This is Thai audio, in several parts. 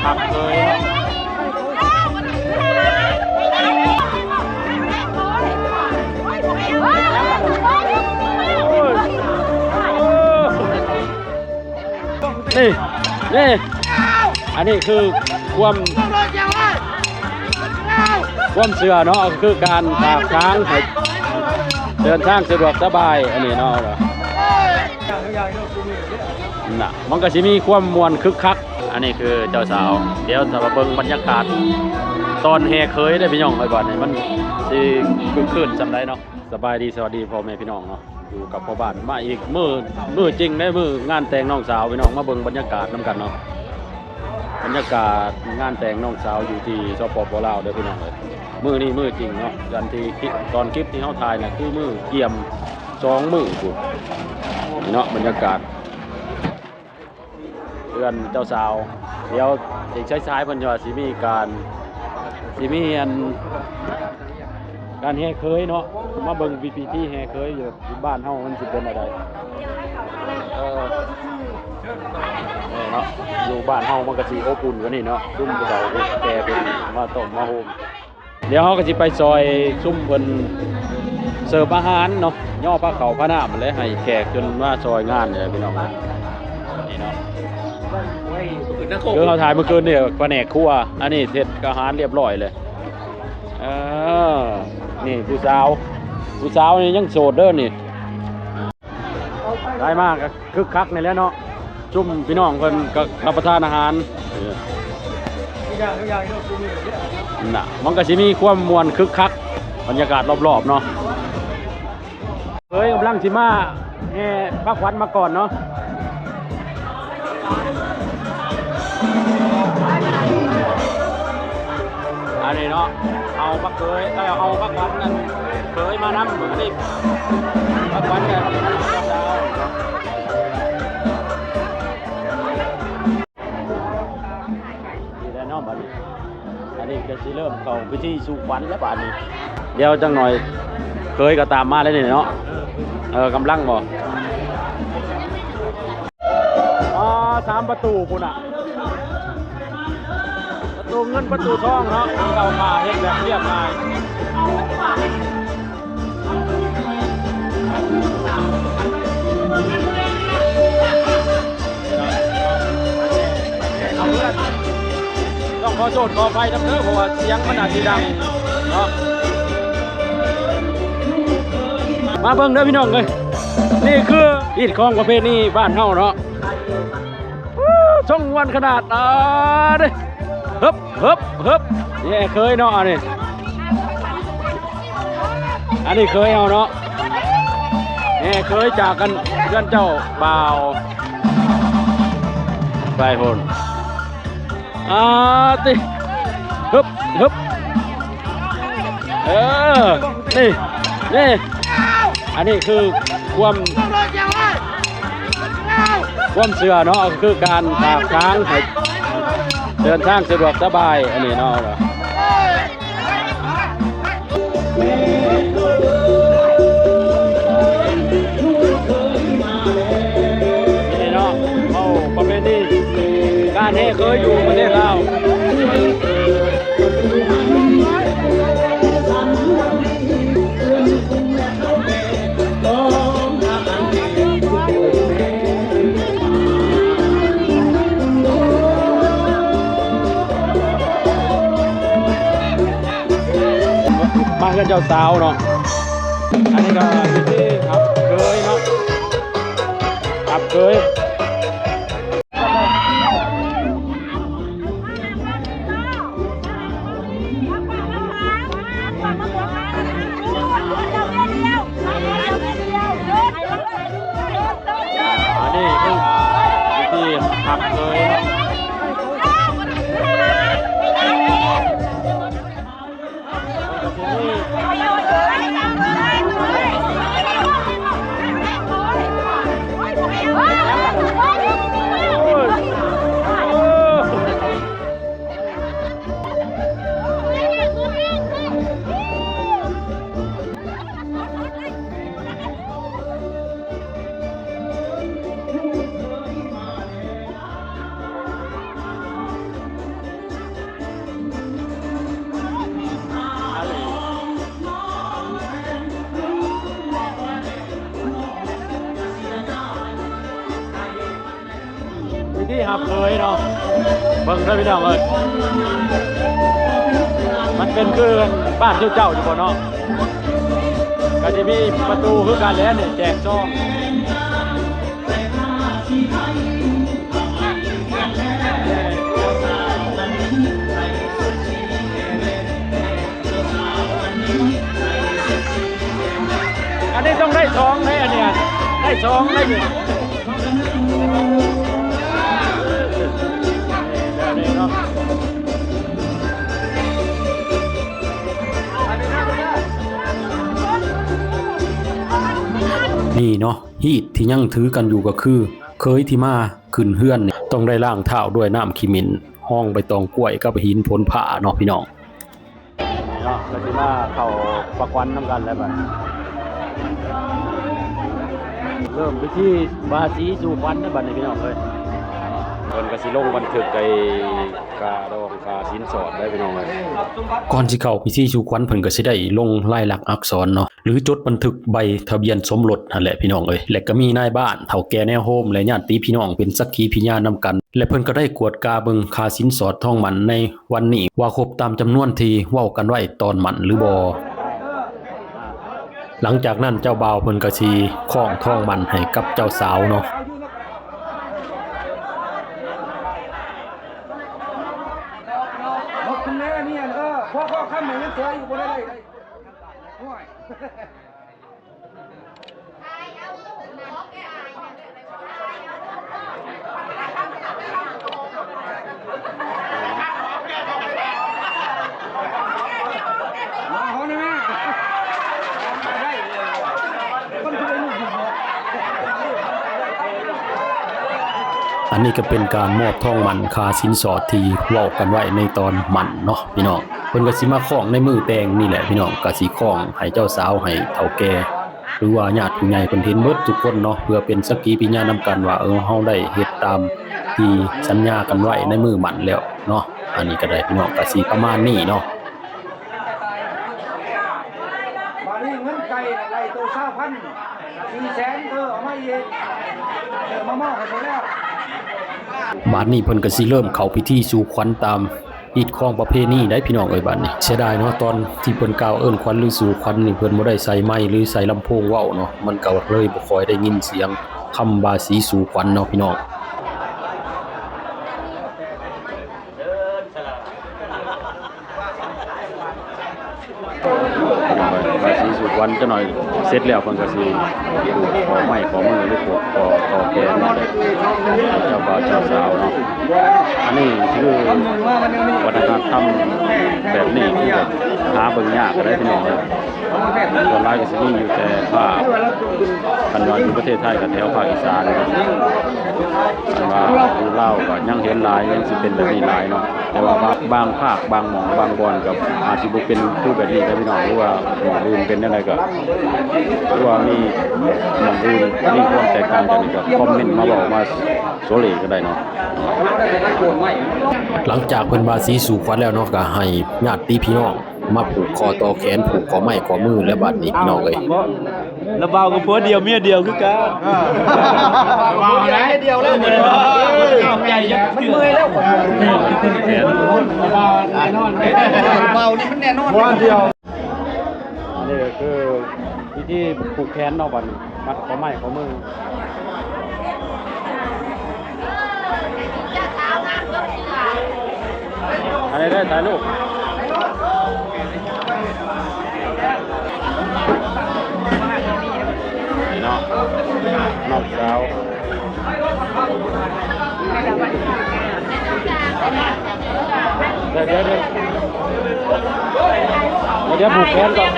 ผักเลยนี่อันนี้คือความเสื่อเนาะคือการฝากช้างให้เดินทางสะดวกสบายอันนี้เนาะน่ะมันก็จะมีความมวลคึกคักอันนี้คือเจ้าสาวเดี๋ยวจะมาเบิ่งบรรยากาศตอนแห่เคยได้พี่น้องไปก่อนนี่มันสิคึกคืนจำได้เนาะสบายดีสวัสดีพ่อแม่พี่น้องเนาะอยู่กับพ่อบ้านมาอีกมือจริงได้มืองานแต่งน้องสาวพี่น้องมาเบิ่งบรรยากาศน้ำกันเนาะบรรยากาศงานแต่งน้องสาวอยู่ที่สปป.ลาวเด้อพี่น้องเลยมือนี่มือจริงเนาะยันที่ตอนคลิปที่เขาถ่ายน่ะคือมือเกี่ยม2 มือกูนี่เนาะบรรยากาศเพื่อนเจ้าสาวเดี๋ยวอีกช้ายๆเพิ่นว่าสิมีการแห่เคยเนาะมาเบิ่งPPTแห่เคยอยู่บ้านเฮามันสิเป็นอะไรเนาะอยู่บ้านเฮามันก็สิอบอุ่นกว่านี่เนาะซุ่มเก่าแก่เป็นมาต้มมาโฮมเดี๋ยวเฮาก็สิไปซอยซุ่มเพิ่นเสิร์ฟอาหารเนาะย่อผ้าขาวผ้าหน้ามันเลยให้แขกจนว่าซอยงานเนี่ยพี่น้องนี่เนาะคือเราถ่ายเมื่อคืนเนี่ยแผนกครัวอันนี้เสร็จอาหารเรียบร้อยเลยนี่ผู้สาวนี่ยังโสดเด้อนี่ได้มากคึกคักในแล้วเนาะจุ่มพี่น้องเพิ่นก็รับประทานอาหารน่ะมันก็สิมีความมวลคึกคักบรรยากาศรอบๆเนาะเฮ้ยกำลังสิมาแห่พักวันมาก่อนเนาะอันนี้เนาะเอาพักเคยเอาพักวันกันเคยมานำเหมือนนี่พักวันกันนี่ได้เนาะบัดนี้อันนี้ก็สิเริ่มเข้าพิธีสู่ขวัญแล้วบัดนี้เดี๋ยวจังหน่อยเคยก็ตามมาแล้วนี่เนาะกำลังบ่3 ประตูพุ่นอ่ะประตูเงินประตูทองเนาะเรามาเห็นแบบเรียบง่ายต้องขอโทษขออภัยทั้งเด้อเพราะว่าเสียงมันอาจจะดังเนาะมาเบิ่งเด้อพี่น้องเลยนี่คืออีดของประเพณีบ้านเฮาเนาะช่องวันขนาดเด้ฮึบนี่เคยเนาะอันนี้เคยเอาเนาะนี่เคยจากกันเพื่อนเจ้าบ่าวไปคนติฮึบนี่อันนี้คือความเสื่อเนาะคือการฝากช้างให้เดินทางสะดวกสบายอันนี้เนาะนี่เนาะเอาประเพณีการแห่เคยอยู่ประเทศลาวมากันเจ้าสาวเนาะอันนี้ก็ที่ครับเคยเนาะครับเคยอันนี้คือที่ครับเคยเนาะ หับเคยเนาะเบิ่งได้พี่น้องเอ้ยมันเป็นคือบ้านเจ้าอยู่บ่เนาะก็จะมีประตูคือการแล้วเนี่ยแจกซองอันนี้ต้องได้ซองไหมอันเนี้ยได้ซองได้อยู่นี่เนาะนี่เนาะฮีตที่ยังถือกันอยู่ก็คือเคยที่มาขึ้นเฮือนเนี่ยต้องได้ล้างเท้าด้วยน้ำขี้มินห้องใบตองกล้วยกับหินผลผ่าเนาะพี่น้องเนาะก็สิมาเข้าประควันน้ำกันแล้วบัดเริ่มไปที่บาสีสู่ควันนะบัดนี้พี่น้องเอ้ยเพิ่นก็สิลงบันทึกไอ้กาดองกาสินสอดได้พี่น้องเอ้ยก่อนสิเข้าพิธีสู่ขวัญเพิ่นก็สิได้ลงลายลักษณ์อักษรเนาะหรือจดบันทึกใบทะเบียนสมรสนั่นแหละพี่น้องเอ้ยและก็มีนายบ้านเฒ่าแก่แนวโฮมและญาติพี่น้องเป็นสักขีพยานนำกันและเพิ่นก็ได้กวดกาเบิ่งค่าสินสอดทองหมันในวันนี้ว่าครบตามจำนวนที่เว้ากันไว้ตอนหมันหรือบ่หลังจากนั้นเจ้าบ่าวเพิ่นก็สิคล้องทองหมันให้กับเจ้าสาวเนาะคุณแม่เนี่ยพ่อข้ามเหมือนเสืออยู่บนอะไรห่วยเขาเนี่ยแม่ได้คนที่เป็นลูกหญิง อันนี้ก็เป็นการมอบทองหมันค่าสินสอดที่เว้ากันไว้ในตอนหมันเนาะพี่น้องเพิ่นก็สิมาคล้องในมือแต่งนี่แหละพี่น้องก็สิคล้องให้เจ้าสาวให้เฒ่าแก่หรือว่าญาติผู้ใหญ่เพิ่นเห็นเบิดทุกคนเนาะเพื่อเป็นสักขีพยานนำกันว่าเฮาได้เฮ็ดตามที่สัญญากันไว้ในมือหมันแล้วเนาะอันนี้ก็ได้พี่น้องก็สิประมาณนี้เนาะบาลีเงินไก่ไก่ตัว400,000 เอามาอีกมามอบให้ผมแล้วบาดนี้เพิ่นก็สิเริ่มเข้าพิธีสู่ขวัญตามฮีตของประเพณีได้พี่น้องเอ้ยบาดนี้เสียดายเนาะตอนที่เพิ่นกล่าวเอิ้นขวัญหรือสู่ขวัญนี่เพิ่นบ่ได้ใส่ไมค์หรือใส่ลำโพงเว้าเนาะมันก็เลยบ่ค่อยได้ยินเสียงคำบาสีสู่ขวัญเนาะพี่น้องบาสีสู่ขวัญจังหน่อยเสร็จแล้วเพิ่นก็สิขอไม้ขอมือหรือขอแขนเจ้าบ่าวเจ้าสาวเนาะอันนี้คือวัฒนธรรมแบบนี้ที่แบบหาเบิ่งยากก็ได้พี่น้องเลยส่วนหลายก็สิมีอยู่แต่ภาคกันว่าอยู่ประเทศไทยกับแถวภาคอีสานอันว่าอยู่ลาวก็ยังเห็นหลายยังสิเป็นแบบนี้หลายเนาะแต่ว่าบางภาคบางหม่องบางบ่อนก็อาจสิบ่เป็นคือแบบนี้ได้พี่น้องหรือว่าหม่องอื่นเป็นอะไรก็หรือว่ามีหม่องอื่นมีความแตกต่างกันนี่ก็คอมเมนต์มาบอกมาโซเลก็ได้เนาะหลังจากเพิ่นบาสีสู่ขวัญแล้วเนาะก็ให้ญาติพี่น้องมาผูกคอต่อแขนผูกข้อไม้ข้อมือและบัดนี้พี่น้องเอ้ยแล้วเบากับผัวเดียวเมียเดียวคือกันเบาอะไรเดียวแล้วมันใหญ่มันเมื่อยแล้วเบาแน่นอนเบานี่มันแน่นอนวันเดียวนี่คือพิธีผูกแขนเนาะบัดนี้มัดข้อไม้ข้อมืออะไรได้ถ่ายรูปนี่เนาะนอกสาวเดี๋ยวผูกแขนก่อน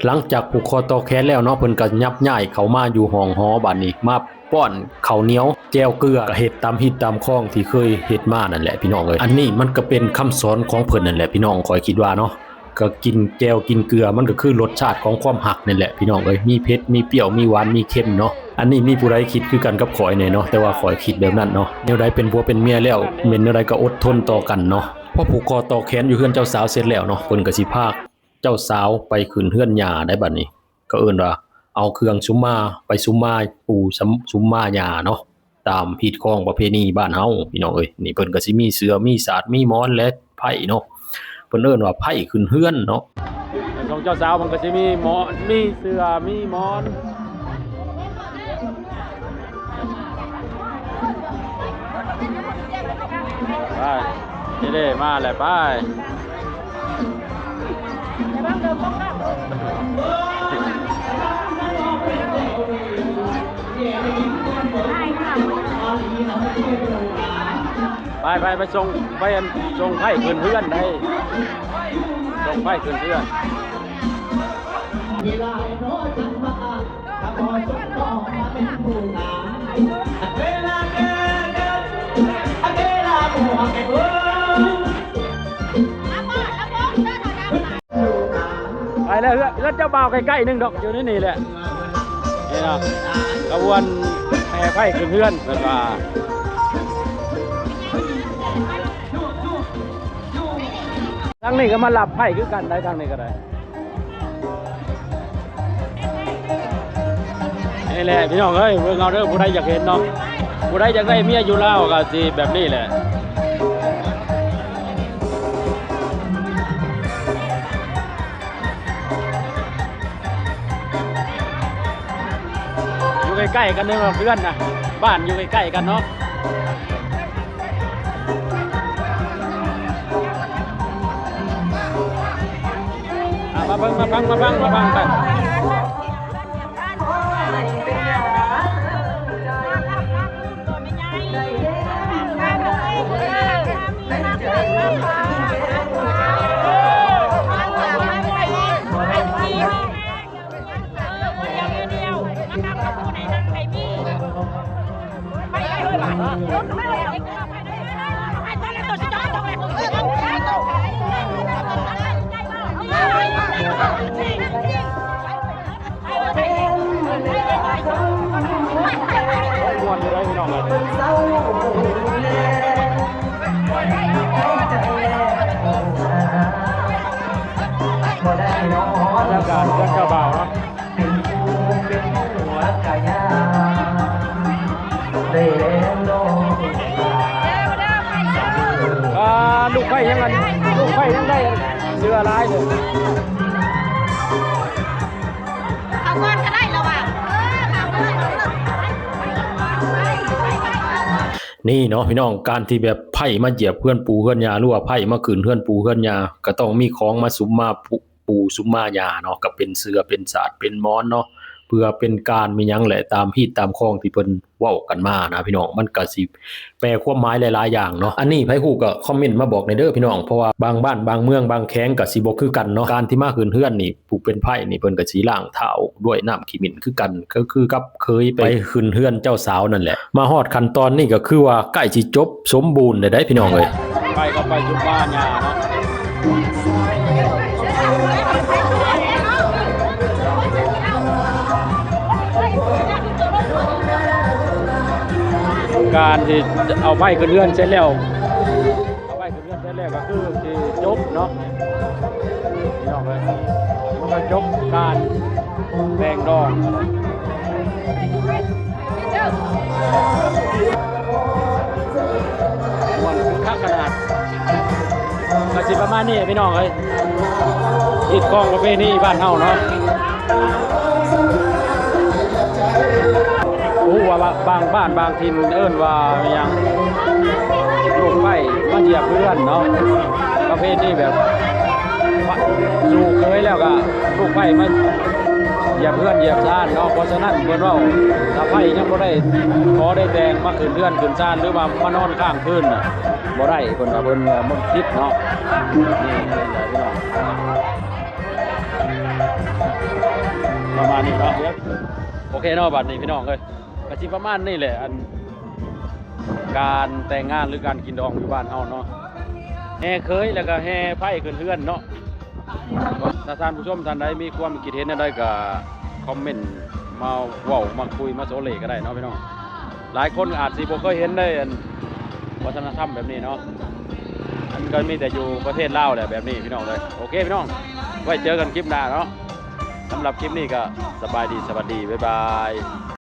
หลังจากผูกคอต่อแขนแล้วเนาะเพิ่นก็ยับย้ายเข้ามาอยู่ห้องหอบัดนี้มาป้อนข้าวเหนียวแจ่วเกลือก็เฮ็ดตามฮิตตามคล้องที่เคยเฮ็ดมานั่นแหละพี่น้องเอ้ยอันนี้มันก็เป็นคำสอนของเพิ่นนั่นแหละพี่น้องข้อยคิดว่าเนาะก็กินแจ่วกินเกลือมันก็คือรสชาติของความหักนั่นแหละพี่น้องเอ้ยมีเผ็ดมีเปรี้ยวมีหวานมีเค็มเนาะอันนี้มีผู้ใดคิดคือกันกับข้อยแน่เนาะแต่ว่าข้อยคิดแบบนั้นเนาะแนวใดเป็นผัวเป็นเมียแล้วแม่นแนวใดก็อดทนต่อกันเนาะพอผูกคอต่อแขนอยู่เฮือนเจ้าสาวเสร็จแล้วเนาะเพิ่นก็สิพาเจ้าสาวไปขึ้นเฮือนหญ้าได้บัดนี้ก็เอิ้นว่าเอาเครื่องสุมมาไปสุมมาปูสุมมาหญ้าเนาะ ตามพิธีของประเพณีบ้านเฮาพี่น้องเอ้ยนี่เพิ่นก็สิมีเสือมีสาดมีหมอนและไผ่เนาะเพิ่นเอิ้นว่าไผ่ขึ้นเฮือนเนาะของเจ้าสาวมันก็สิมีหมอนมีเสือมีหมอนไปเด้มาแล้วไปไปส่งไปส่งไผ่คืนเพื่อนได้ส่งไผ่คืนเพื่อนไปแล้วเอื้อเจ้าบ่าวใกล้ๆนึงดอกอยู่นี่แหละนี่นะกระบวนแห่ไผ่คืนเพื่อนเป็นว่าทางนี้ก็มาหลับไผ่คือกันได้ทางนี้ก็ได้นี่แหละพี่น้องเอ้ยเบิ่งเอาเด้อผู้ใดอยากเห็นเนาะผู้ใดอยากได้เมียอยู่ลาวก็สิแบบนี้แหละอยู่ใกล้ๆกันเด้อเพื่อนนะบ้านอยู่ใกล้ๆกันเนาะมาฟังไปแล้วการเจ้าบ่าวเนาะลูกไฟยังไงลูกไฟยังได้เสื้อลายเลยเอาก้อนก็ได้แล้วว่ะนี่เนาะพี่น้องการที่แบบไผ่มาเหยียบเพื่อนปูเพื่อนยาหรือว่าไผ่มาขืนเพื่อนปูเพื่อนยาก็ต้องมีของมาสุมมาปูสุมมายาเนาะก็เป็นเสือเป็นสาดเป็นม้อนเนาะเพื่อเป็นการมีหยังแหละตามฮีตตามคล้องที่เพิ่นเว้ากันมานะพี่น้องมันก็สิแปลความหมายหลายๆอย่างเนาะอันนี้ไผฮู้ก็คอมเมนต์มาบอกในเด้อพี่น้องเพราะว่าบางบ้านบางเมืองบางแข้งก็สิบ่คือกันเนาะการที่มาขืนเฮือนนี่ผู้เป็นไผนี่เพิ่นก็สิล้างเท้าด้วยน้ำขี้หมิ่นคือกันก็คือกับเคยไปขืนเฮือนเจ้าสาวนั่นแหละมาฮอดขั้นตอนนี้ก็คือว่าใกล้สิจบสมบูรณ์ได้พี่น้องเอ้ยไปก็ไปจุบ้านยาเนาะการที่เอาไฟขึ้นเรือนเสร็จแล้วก็คือที่จบเนาะนี่ออกเลยมันก็จบการแบ่งดองมันคือคักขนาดก็สิประมาณนี้พี่น้องเอ้ยอิดกองประเพณีบ้านเฮาเนาะว่าบางบ้านบางถิ่นเอิ้นว่าอย่างลูกไฟมาเหยียบเพื่อนเนาะประเภทนี้แบบสู่เคยแล้วก็ลูกไฟมาเหยียบเพื่อนเหยียบซ่านเนาะเพราะฉะนั้นเพิ่นว่าถ้าไฟยังบ่ได้ขอได้แดงมาขึ้นเพื่อนขึ้นซ่านหรือว่ามานอนข้างคืนน่ะบ่ได้เพิ่นว่าเพิ่นมันผิดเนาะนี่พี่น้องประมาณนี้เนาะโอเคเนาะบัดนี้พี่น้องเอ้ยก็สิประมาณนี้แหละอันการแต่งงานหรือการกินดองอยู่บ้านเฮาเนาะแห่เคยแล้วก็แห่ไผ่ขึ้นเฮือนเนาะถ้าท่านผู้ชมท่านใดมีความคิดเห็นอะไรก็คอมเมนต์มาเว้ามาคุยมาโซเลก็ได้เนาะพี่น้องหลายคนอาจสิบ่เคยเห็นได้วัฒนธรรมแบบนี้เนาะอันก็มีแต่อยู่ประเทศลาวแหละแบบนี้พี่น้องเลยโอเคพี่น้องไว้เจอกันคลิปหน้าเนาะสำหรับคลิปนี้ก็สบายดีสวัสดีบ๊ายบาย